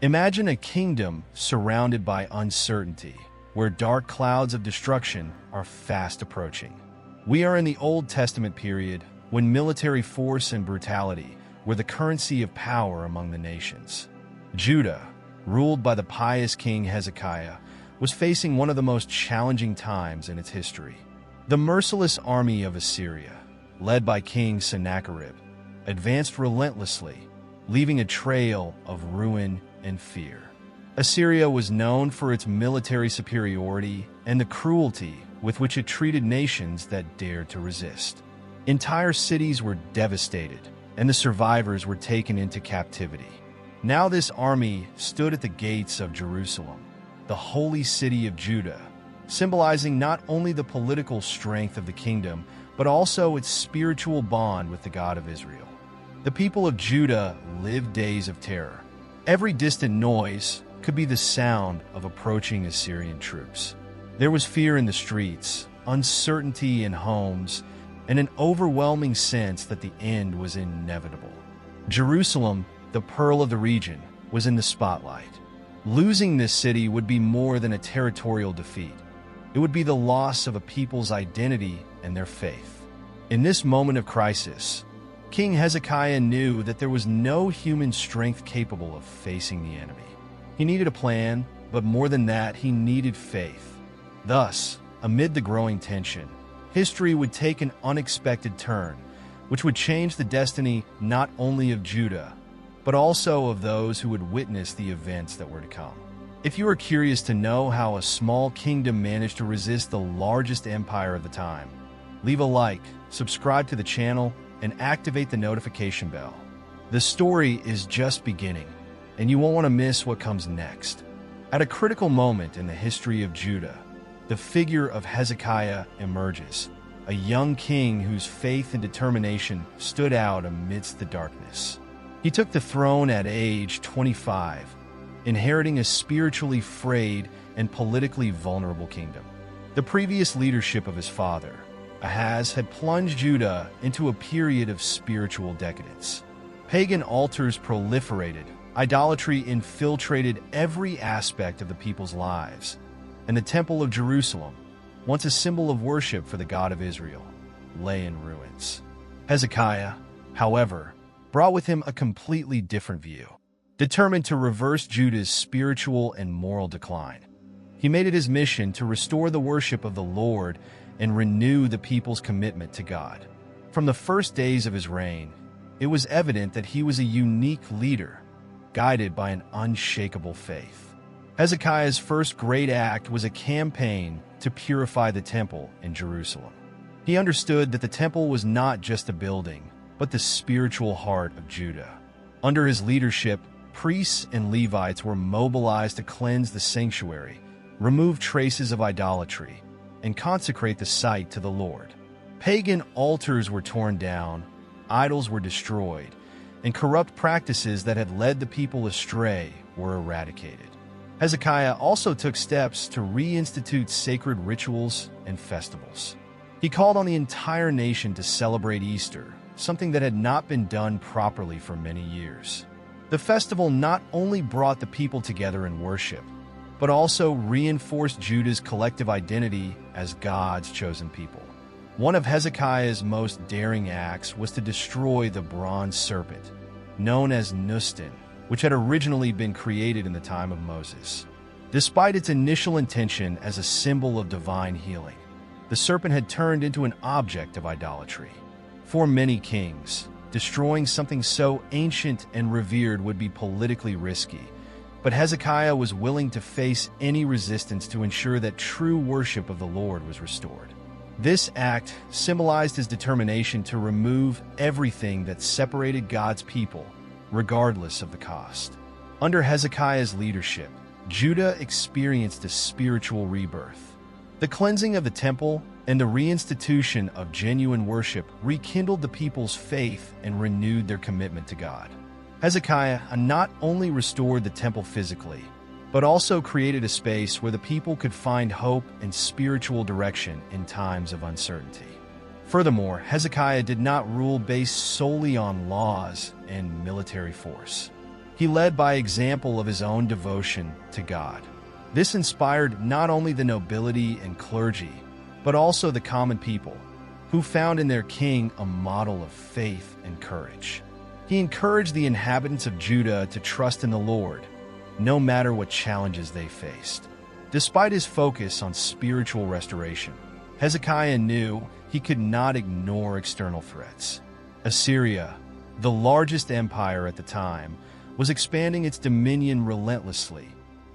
Imagine a kingdom surrounded by uncertainty, where dark clouds of destruction are fast approaching. We are in the Old Testament period, when military force and brutality were the currency of power among the nations. Judah, ruled by the pious king Hezekiah, was facing one of the most challenging times in its history. The merciless army of Assyria, led by King Sennacherib, advanced relentlessly, leaving a trail of ruin and fear. Assyria was known for its military superiority and the cruelty with which it treated nations that dared to resist. Entire cities were devastated, and the survivors were taken into captivity. Now this army stood at the gates of Jerusalem, the holy city of Judah, symbolizing not only the political strength of the kingdom, but also its spiritual bond with the God of Israel. The people of Judah lived days of terror. Every distant noise could be the sound of approaching Assyrian troops. There was fear in the streets, uncertainty in homes, and an overwhelming sense that the end was inevitable. Jerusalem, the pearl of the region, was in the spotlight. Losing this city would be more than a territorial defeat. It would be the loss of a people's identity and their faith. In this moment of crisis, King Hezekiah knew that there was no human strength capable of facing the enemy. He needed a plan, but more than that, he needed faith. Thus, amid the growing tension, history would take an unexpected turn, which would change the destiny not only of Judah, but also of those who would witness the events that were to come. If you are curious to know how a small kingdom managed to resist the largest empire of the time, leave a like, subscribe to the channel, and activate the notification bell. The story is just beginning, and you won't want to miss what comes next. At a critical moment in the history of Judah, the figure of Hezekiah emerges, a young king whose faith and determination stood out amidst the darkness. He took the throne at age 25, inheriting a spiritually frayed and politically vulnerable kingdom. The previous leadership of his father, Ahaz, had plunged Judah into a period of spiritual decadence. Pagan altars proliferated, idolatry infiltrated every aspect of the people's lives, and the Temple of Jerusalem, once a symbol of worship for the God of Israel, lay in ruins. Hezekiah, however, brought with him a completely different view. Determined to reverse Judah's spiritual and moral decline, he made it his mission to restore the worship of the Lord and renew the people's commitment to God. From the first days of his reign, it was evident that he was a unique leader, guided by an unshakable faith. Hezekiah's first great act was a campaign to purify the temple in Jerusalem. He understood that the temple was not just a building, but the spiritual heart of Judah. Under his leadership, priests and Levites were mobilized to cleanse the sanctuary, remove traces of idolatry, and consecrate the site to the Lord. Pagan altars were torn down, idols were destroyed, and corrupt practices that had led the people astray were eradicated. Hezekiah also took steps to reinstitute sacred rituals and festivals. He called on the entire nation to celebrate Easter, something that had not been done properly for many years. The festival not only brought the people together in worship, but also reinforced Judah's collective identity as God's chosen people. One of Hezekiah's most daring acts was to destroy the bronze serpent, known as Nustan, which had originally been created in the time of Moses. Despite its initial intention as a symbol of divine healing, the serpent had turned into an object of idolatry. For many kings, destroying something so ancient and revered would be politically risky, but Hezekiah was willing to face any resistance to ensure that true worship of the Lord was restored. This act symbolized his determination to remove everything that separated God's people, regardless of the cost. Under Hezekiah's leadership, Judah experienced a spiritual rebirth. The cleansing of the temple and the reinstitution of genuine worship rekindled the people's faith and renewed their commitment to God. Hezekiah not only restored the temple physically, but also created a space where the people could find hope and spiritual direction in times of uncertainty. Furthermore, Hezekiah did not rule based solely on laws and military force. He led by example of his own devotion to God. This inspired not only the nobility and clergy, but also the common people, who found in their king a model of faith and courage. He encouraged the inhabitants of Judah to trust in the Lord, no matter what challenges they faced. Despite his focus on spiritual restoration, Hezekiah knew he could not ignore external threats. Assyria, the largest empire at the time, was expanding its dominion relentlessly,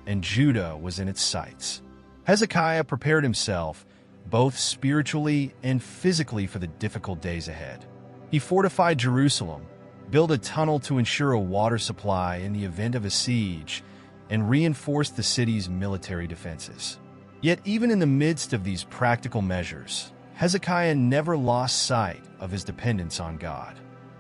and Judah was in its sights. Hezekiah prepared himself, both spiritually and physically, for the difficult days ahead. He fortified Jerusalem, built a tunnel to ensure a water supply in the event of a siege, and reinforced the city's military defenses. Yet even in the midst of these practical measures, Hezekiah never lost sight of his dependence on God.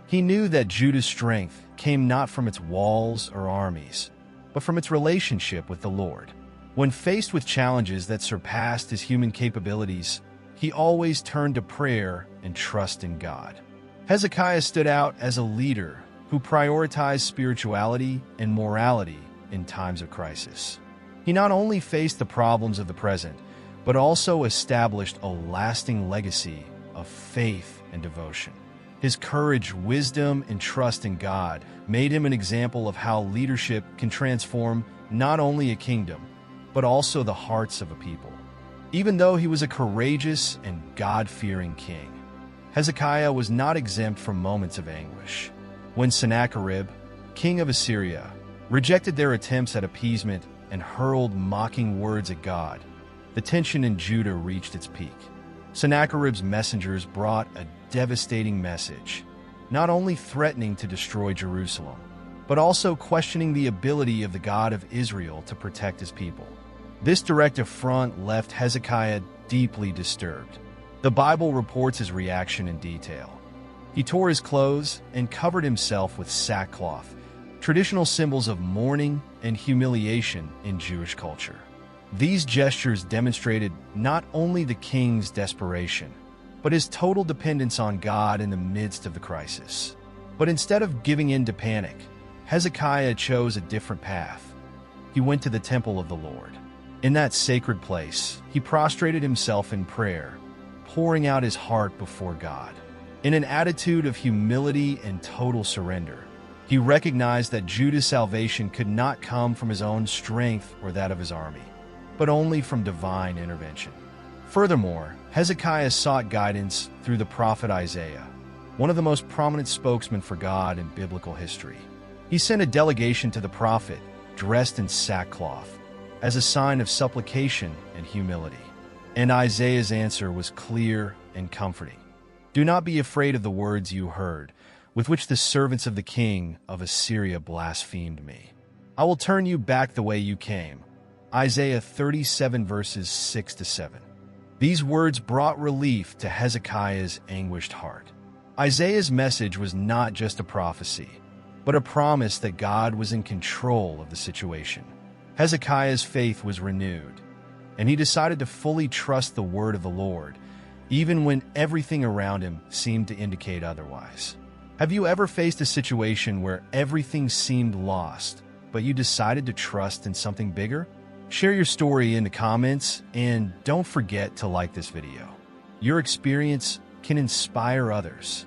He knew that Judah's strength came not from its walls or armies, but from its relationship with the Lord. When faced with challenges that surpassed his human capabilities, he always turned to prayer and trust in God. Hezekiah stood out as a leader who prioritized spirituality and morality in times of crisis. He not only faced the problems of the present, but also established a lasting legacy of faith and devotion. His courage, wisdom, and trust in God made him an example of how leadership can transform not only a kingdom, but also the hearts of a people. Even though he was a courageous and God-fearing king, Hezekiah was not exempt from moments of anguish. When Sennacherib, king of Assyria, rejected their attempts at appeasement and hurled mocking words at God, the tension in Judah reached its peak. Sennacherib's messengers brought a devastating message, not only threatening to destroy Jerusalem, but also questioning the ability of the God of Israel to protect his people. This direct affront left Hezekiah deeply disturbed. The Bible reports his reaction in detail. He tore his clothes and covered himself with sackcloth, traditional symbols of mourning and humiliation in Jewish culture. These gestures demonstrated not only the king's desperation, but his total dependence on God in the midst of the crisis. But instead of giving in to panic, Hezekiah chose a different path. He went to the temple of the Lord. In that sacred place, he prostrated himself in prayer, pouring out his heart before God. In an attitude of humility and total surrender, he recognized that Judah's salvation could not come from his own strength or that of his army, but only from divine intervention. Furthermore, Hezekiah sought guidance through the prophet Isaiah, one of the most prominent spokesmen for God in biblical history. He sent a delegation to the prophet, dressed in sackcloth, as a sign of supplication and humility. And Isaiah's answer was clear and comforting. "Do not be afraid of the words you heard, with which the servants of the king of Assyria blasphemed me. I will turn you back the way you came." Isaiah 37 verses 6 to 7. These words brought relief to Hezekiah's anguished heart. Isaiah's message was not just a prophecy, but a promise that God was in control of the situation. Hezekiah's faith was renewed, and he decided to fully trust the word of the Lord, even when everything around him seemed to indicate otherwise. Have you ever faced a situation where everything seemed lost, but you decided to trust in something bigger? Share your story in the comments, and don't forget to like this video. Your experience can inspire others.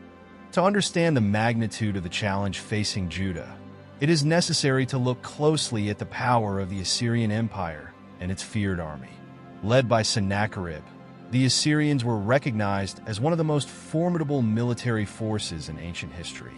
To understand the magnitude of the challenge facing Judah, it is necessary to look closely at the power of the Assyrian Empire and its feared army. Led by Sennacherib, the Assyrians were recognized as one of the most formidable military forces in ancient history.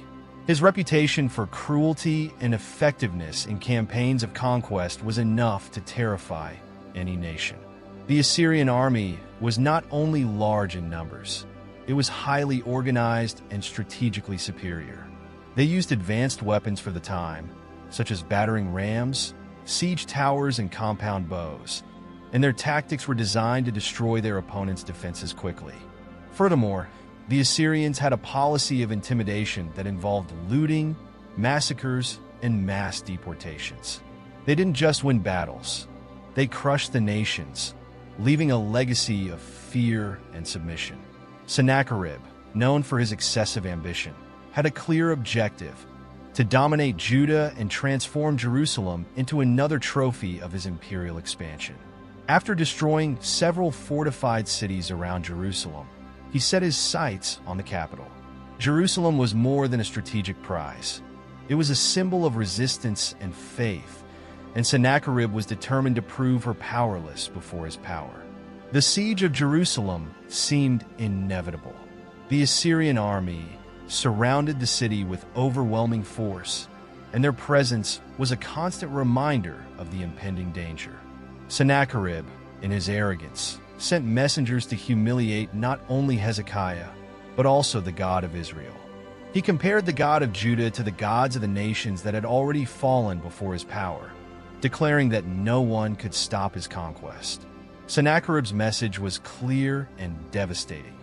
His reputation for cruelty and effectiveness in campaigns of conquest was enough to terrify any nation. The Assyrian army was not only large in numbers, it was highly organized and strategically superior. They used advanced weapons for the time, such as battering rams, siege towers, and compound bows, and their tactics were designed to destroy their opponent's defenses quickly. Furthermore, the Assyrians had a policy of intimidation that involved looting, massacres, and mass deportations. They didn't just win battles, they crushed the nations, leaving a legacy of fear and submission. Sennacherib, known for his excessive ambition, had a clear objective: to dominate Judah and transform Jerusalem into another trophy of his imperial expansion. After destroying several fortified cities around Jerusalem, he set his sights on the capital. Jerusalem was more than a strategic prize. It was a symbol of resistance and faith, and Sennacherib was determined to prove her powerless before his power. The siege of Jerusalem seemed inevitable. The Assyrian army surrounded the city with overwhelming force, and their presence was a constant reminder of the impending danger. Sennacherib, in his arrogance, sent messengers to humiliate not only Hezekiah, but also the God of Israel. He compared the God of Judah to the gods of the nations that had already fallen before his power, declaring that no one could stop his conquest. Sennacherib's message was clear and devastating.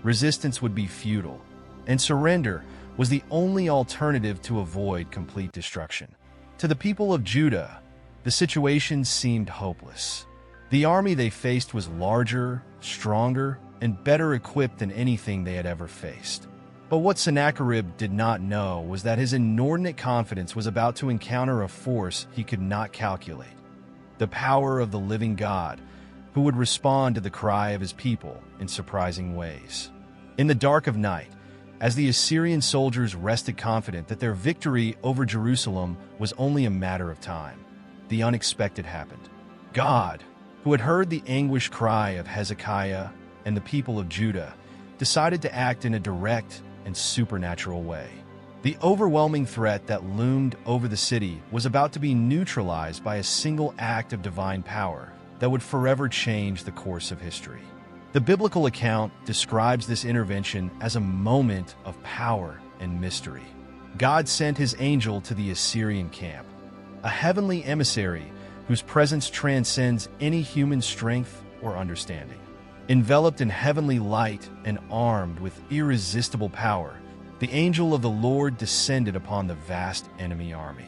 Resistance would be futile, and surrender was the only alternative to avoid complete destruction. To the people of Judah, the situation seemed hopeless. The army they faced was larger, stronger, and better equipped than anything they had ever faced. But what Sennacherib did not know was that his inordinate confidence was about to encounter a force he could not calculate: the power of the living God, who would respond to the cry of his people in surprising ways. In the dark of night, as the Assyrian soldiers rested confident that their victory over Jerusalem was only a matter of time, the unexpected happened. God, who had heard the anguished cry of Hezekiah and the people of Judah, decided to act in a direct and supernatural way. The overwhelming threat that loomed over the city was about to be neutralized by a single act of divine power that would forever change the course of history. The biblical account describes this intervention as a moment of power and mystery. God sent his angel to the Assyrian camp, a heavenly emissary whose presence transcends any human strength or understanding. Enveloped in heavenly light and armed with irresistible power, the angel of the Lord descended upon the vast enemy army.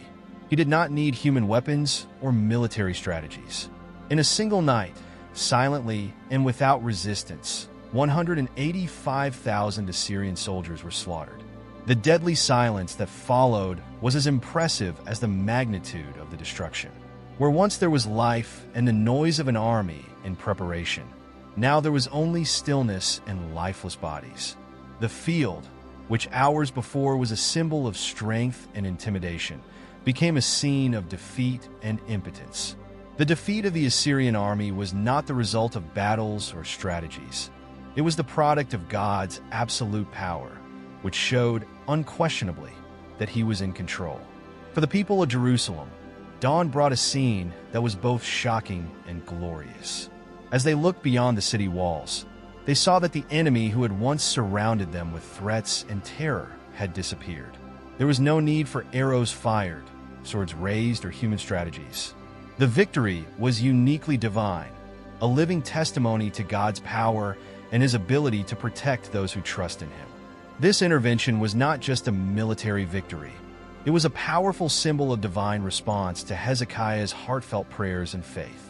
He did not need human weapons or military strategies. In a single night, silently and without resistance, 185,000 Assyrian soldiers were slaughtered. The deadly silence that followed was as impressive as the magnitude of the destruction. Where once there was life and the noise of an army in preparation, now there was only stillness and lifeless bodies. The field, which hours before was a symbol of strength and intimidation, became a scene of defeat and impotence. The defeat of the Assyrian army was not the result of battles or strategies. It was the product of God's absolute power, which showed unquestionably that he was in control. For the people of Jerusalem, dawn brought a scene that was both shocking and glorious. As they looked beyond the city walls, they saw that the enemy who had once surrounded them with threats and terror had disappeared. There was no need for arrows fired, swords raised, or human strategies. The victory was uniquely divine, a living testimony to God's power and his ability to protect those who trust in him. This intervention was not just a military victory. It was a powerful symbol of divine response to Hezekiah's heartfelt prayers and faith.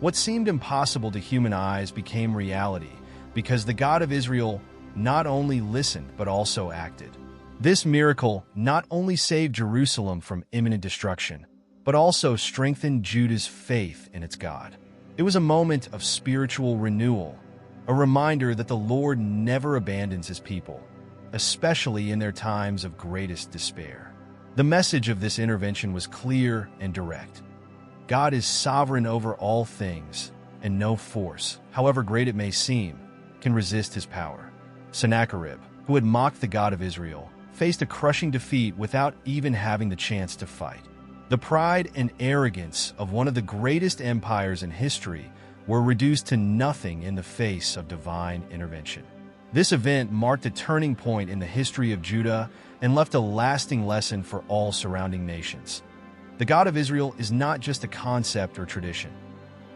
What seemed impossible to human eyes became reality because the God of Israel not only listened but also acted. This miracle not only saved Jerusalem from imminent destruction, but also strengthened Judah's faith in its God. It was a moment of spiritual renewal, a reminder that the Lord never abandons his people, especially in their times of greatest despair. The message of this intervention was clear and direct. God is sovereign over all things, and no force, however great it may seem, can resist his power. Sennacherib, who had mocked the God of Israel, faced a crushing defeat without even having the chance to fight. The pride and arrogance of one of the greatest empires in history were reduced to nothing in the face of divine intervention. This event marked a turning point in the history of Judah and left a lasting lesson for all surrounding nations. The God of Israel is not just a concept or tradition.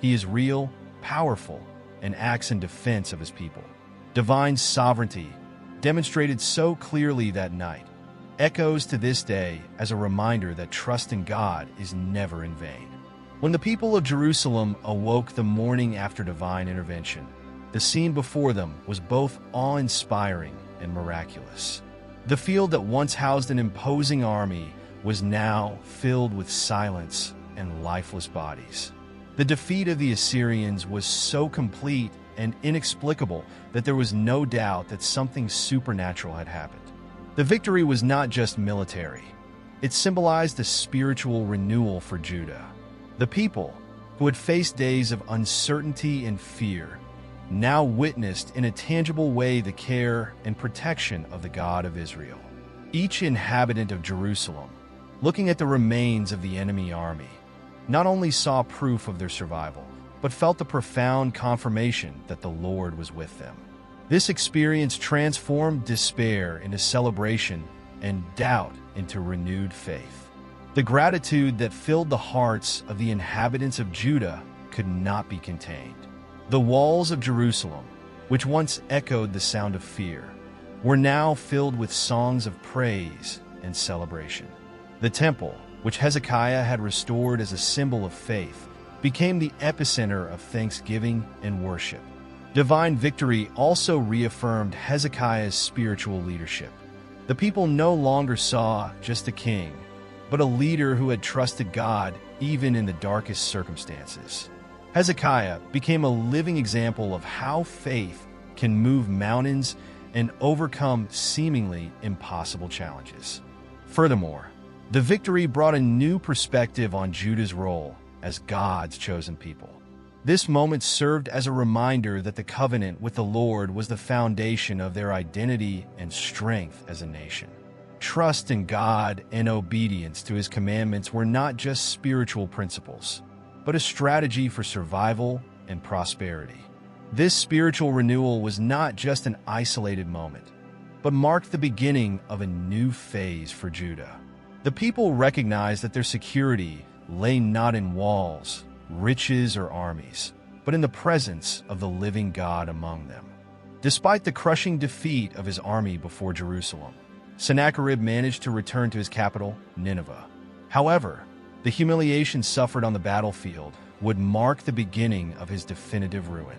He is real, powerful, and acts in defense of his people. Divine sovereignty, demonstrated so clearly that night, echoes to this day as a reminder that trust in God is never in vain. When the people of Jerusalem awoke the morning after divine intervention, the scene before them was both awe-inspiring and miraculous. The field that once housed an imposing army was now filled with silence and lifeless bodies. The defeat of the Assyrians was so complete and inexplicable that there was no doubt that something supernatural had happened. The victory was not just military. It symbolized a spiritual renewal for Judah. The people, who had faced days of uncertainty and fear, now witnessed in a tangible way the care and protection of the God of Israel. Each inhabitant of Jerusalem, looking at the remains of the enemy army, not only saw proof of their survival, but felt the profound confirmation that the Lord was with them. This experience transformed despair into celebration and doubt into renewed faith. The gratitude that filled the hearts of the inhabitants of Judah could not be contained. The walls of Jerusalem, which once echoed the sound of fear, were now filled with songs of praise and celebration. The temple, which Hezekiah had restored as a symbol of faith, became the epicenter of thanksgiving and worship. Divine victory also reaffirmed Hezekiah's spiritual leadership. The people no longer saw just a king, but a leader who had trusted God even in the darkest circumstances. Hezekiah became a living example of how faith can move mountains and overcome seemingly impossible challenges. Furthermore, the victory brought a new perspective on Judah's role as God's chosen people. This moment served as a reminder that the covenant with the Lord was the foundation of their identity and strength as a nation. Trust in God and obedience to His commandments were not just spiritual principles, but a strategy for survival and prosperity. This spiritual renewal was not just an isolated moment, but marked the beginning of a new phase for Judah. The people recognized that their security lay not in walls, riches, or armies, but in the presence of the living God among them. Despite the crushing defeat of his army before Jerusalem, Sennacherib managed to return to his capital, Nineveh. However, the humiliation suffered on the battlefield would mark the beginning of his definitive ruin.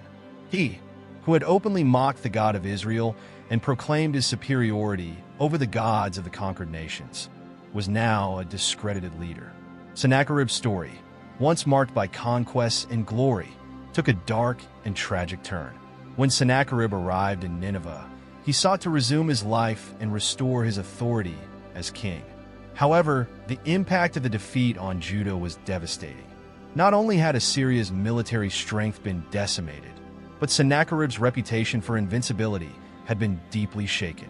He, who had openly mocked the God of Israel and proclaimed his superiority over the gods of the conquered nations, was now a discredited leader. Sennacherib's story, once marked by conquests and glory, took a dark and tragic turn. When Sennacherib arrived in Nineveh, he sought to resume his life and restore his authority as king. However, the impact of the defeat on Judah was devastating. Not only had Assyria's military strength been decimated, but Sennacherib's reputation for invincibility had been deeply shaken.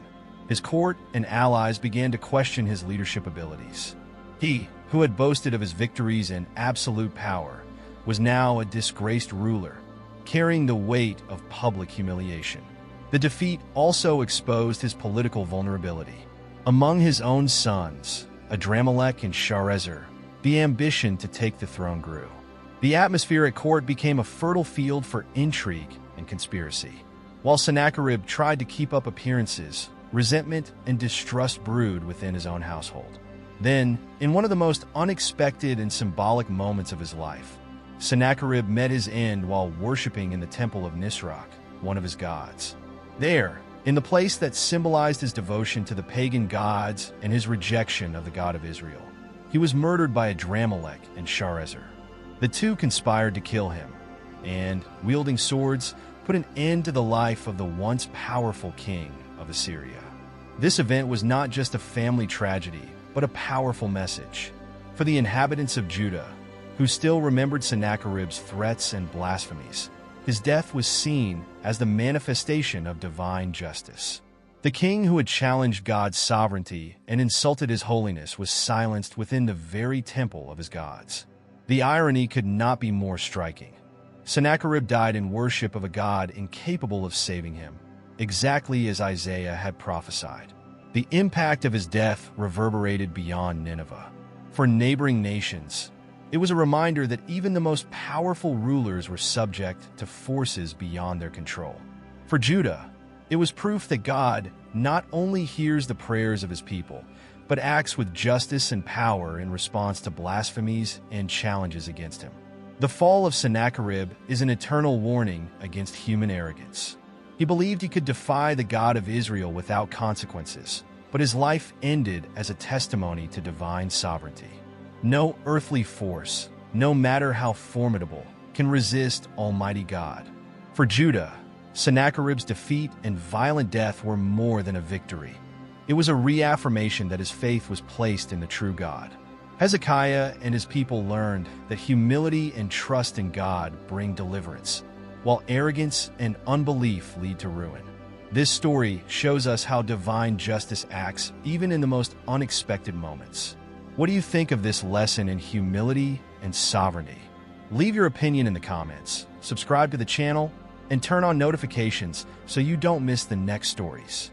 His court and allies began to question his leadership abilities. He, who had boasted of his victories and absolute power, was now a disgraced ruler, carrying the weight of public humiliation. The defeat also exposed his political vulnerability. Among his own sons, Adramelech and Sharezer, the ambition to take the throne grew. The atmosphere at court became a fertile field for intrigue and conspiracy. While Sennacherib tried to keep up appearances, resentment and distrust brewed within his own household. Then, in one of the most unexpected and symbolic moments of his life, Sennacherib met his end while worshiping in the temple of Nisroch, one of his gods. There, in the place that symbolized his devotion to the pagan gods and his rejection of the God of Israel, he was murdered by Adramelech and Sharezer. The two conspired to kill him, and, wielding swords, put an end to the life of the once powerful king of Assyria. This event was not just a family tragedy, but a powerful message. For the inhabitants of Judah, who still remembered Sennacherib's threats and blasphemies, his death was seen as the manifestation of divine justice. The king who had challenged God's sovereignty and insulted his holiness was silenced within the very temple of his gods. The irony could not be more striking. Sennacherib died in worship of a God incapable of saving him, exactly as Isaiah had prophesied. The impact of his death reverberated beyond Nineveh. For neighboring nations, it was a reminder that even the most powerful rulers were subject to forces beyond their control. For Judah, it was proof that God not only hears the prayers of his people, but acts with justice and power in response to blasphemies and challenges against him. The fall of Sennacherib is an eternal warning against human arrogance. He believed he could defy the God of Israel without consequences, but but his life ended as a testimony to divine sovereignty. No earthly force, no matter how formidable, can resist Almighty God. For Judah, Sennacherib's defeat and violent death were more than a victory. It was a reaffirmation that his faith was placed in the true God. Hezekiah and his people learned that humility and trust in God bring deliverance, while arrogance and unbelief lead to ruin. This story shows us how divine justice acts even in the most unexpected moments. What do you think of this lesson in humility and sovereignty? Leave your opinion in the comments, subscribe to the channel, and turn on notifications so you don't miss the next stories.